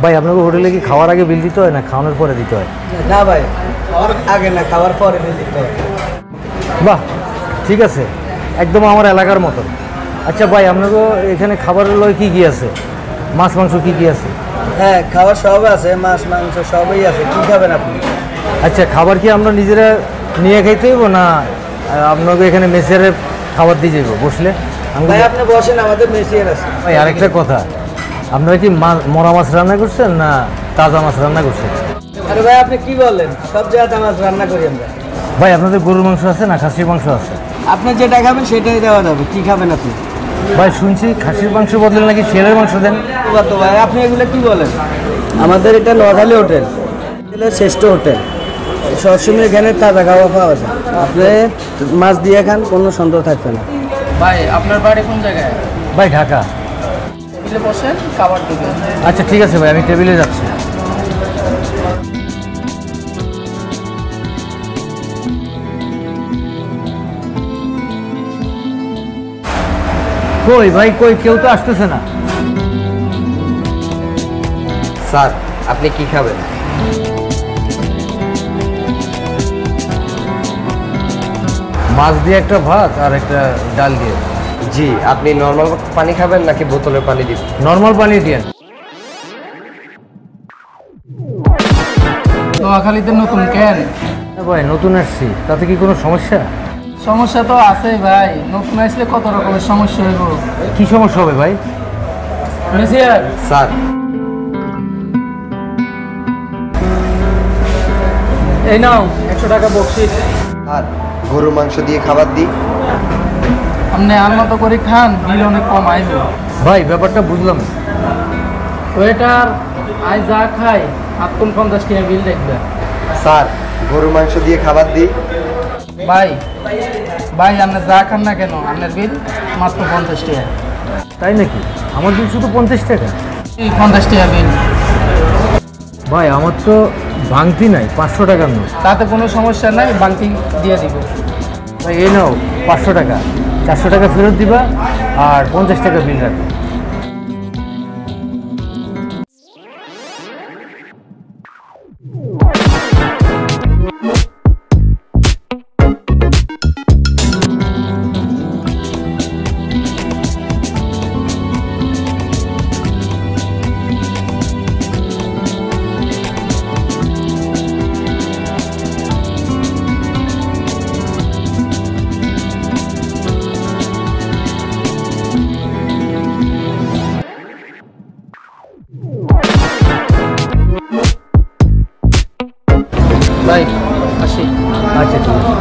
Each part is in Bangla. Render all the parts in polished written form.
ভাই আপনাকে হোটেলে কি খাওয়ার আগে বিল দিতে হয় না খাওয়ানোর পরে দিতে হয়? না ভাই, খাওয়ার আগে না, খাওয়ার পরে বিল দিতে হয়। বাহ, ঠিক আছে, একদম আমার এলাকার মতন। আচ্ছা ভাই, আপনাকে এখানে খাবারের লয় কি কি আছে? মাছ মাংস কি কি আছে? হ্যাঁ, খাবার সব আছে, মাছ মাংস সবই আছে। কি খাবেন আপনি? আচ্ছা, খাবার কি আমরা নিজেরা নিয়ে খাইতে হইব না আপনাকে এখানে মেসের খাবার দিয়ে যাইব বসলে? ভাই আপনি বসেন, আমাদের মেসিয়ার আছে। ভাই আরেকটা কথা, আপনারা কি মরা মাছ রান্না করছেন না তাজা মাছ রান্না করছেন? আরে ভাই আপনি কি বললেন, সব জায়গাতে মাছ রান্না করি আমরা। ভাই আপনাদের গরুর মাংস আছে না খাসির মাংস আছে? আপনি যেটা খাবেন সেটাই দেওয়া যাবে। কি খাবেন আপনি? ভাই শুনছি খাসির মাংস বদলে নাকি ছেলের মাংস দেন। তো ভাই আপনি এগুলো কি বলেন? আমাদের এটা নোয়াখালী হোটেল, শ্রেষ্ঠ হোটেল। সবসময় এখানে তাজা খাওয়া পাওয়া যায়। আপনি মাছ দিয়ে খান, কোনো সন্দেহ থাকবে না। ভাই আপনার বাড়ি কোন জায়গায়? ভাই ঢাকা। টেবিলে বসেন, খাবার দেবেন। আচ্ছা ঠিক আছে ভাই, আমি টেবিলে যাচ্ছি। কই ভাই কই, কেউ তো আসতেছে না। স্যার আপনি কি খাবেন? মাছ দিয়ে একটা ভাত আর একটা ডাল দিয়ে। জি, আপনি নর্মাল পানি খাবেন নাকি বোতলের পানি দিবেন? নর্মাল পানি দিয়ে। নোয়াখালীতে নতুন কেন? ভাই নতুন আসছি, তাতে কি কোনো সমস্যা? সমস্যা তো আছে ভাই, নতুন আসলে কত রকমের সমস্যা হইব। কি সমস্যা হবে ভাই? মেসিয়ার স্যার এই নাও 100 টাকা বকশিস। আর গরুর মাংস দিয়ে খাবার দিই। আপনি আর মতো করে খান, বিল অনেক কম আইব। ভাই ব্যাপারটা বুঝলাম না। ওয়েটার আজ যা খাই 58 কিনা বিল দেখবে। স্যার গরুর মাংস দিয়ে খাবার দিই। ভাই ভাই আপনি যা খান না কেন, আপনার বিল মাত্র 50 টাকা। তাই নাকি? আমার বিল শুধু 50 টাকা? এই 50 টাকা বিল। ভাই আমার তো ভাঙতি নাই, 500 টাকার নোট। তাতে কোনো সমস্যা নাই, বাংতি দিয়ে দিব। ভাই এই নাও 500 টাকা, 400 টাকা ফেরত দিবা আর 50 টাকা বিল রাখবে। ভাই আসি। আচ্ছা ঠিক আছে।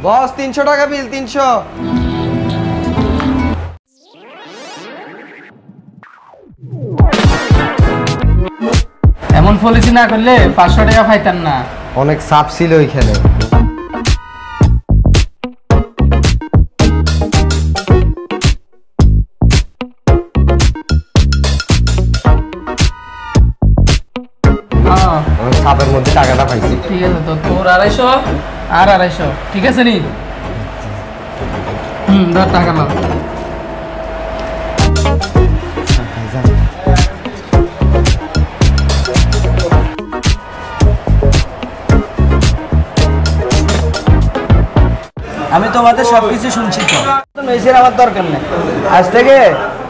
বস 300 টাকা বিল, 300। এমন পলিসি না করলে 500 টাকা পাইতেন না। অনেক চাপ ছিল ওইখানে। হ্যাঁ অনেক চাপের মধ্যে টাকাটা পাইছি। ঠিক আছে, তো তোর 250 আর 250, ঠিক আছে নি? ধর টাকা নাও। আমি তোমাদের সবকিছু শুনছি। তো মেসির আমার দরকার নেই। আজ থেকে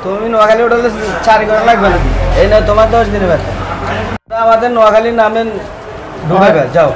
তুমি নোয়াখালী হোটেলে 4 ঘন্টা লাগবে নাকি? এই নয় তোমার 10 দিনের বেতন। আমাদের নোয়াখালীর নামে ঢুকাবে, যাও।